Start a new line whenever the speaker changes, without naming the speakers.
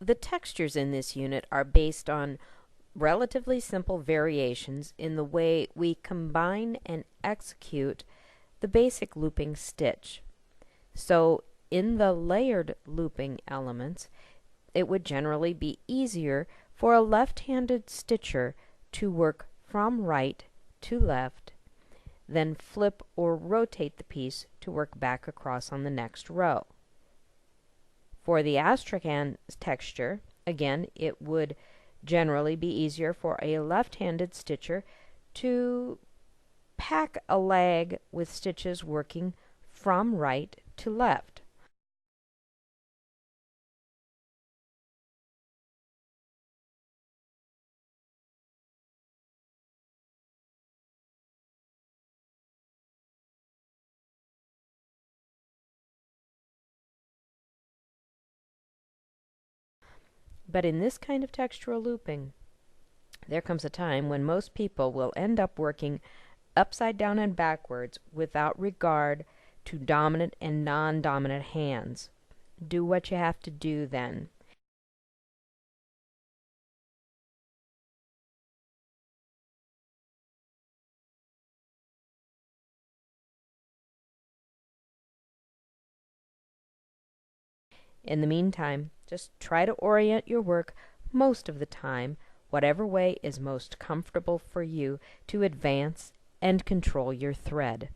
The textures in this unit are based on relatively simple variations in the way we combine and execute the basic looping stitch. So in the layered looping elements, it would generally be easier for a left-handed stitcher to work from right to left, then flip or rotate the piece to work back across on the next row. For the astrakhan texture, again, it would generally be easier for a left-handed stitcher to pack a lag with stitches working from right to left. But in this kind of textural looping, there comes a time when most people will end up working upside down and backwards without regard to dominant and non-dominant hands. Do what you have to do then. In the meantime, just try to orient your work most of the time, whatever way is most comfortable for you to advance and control your thread.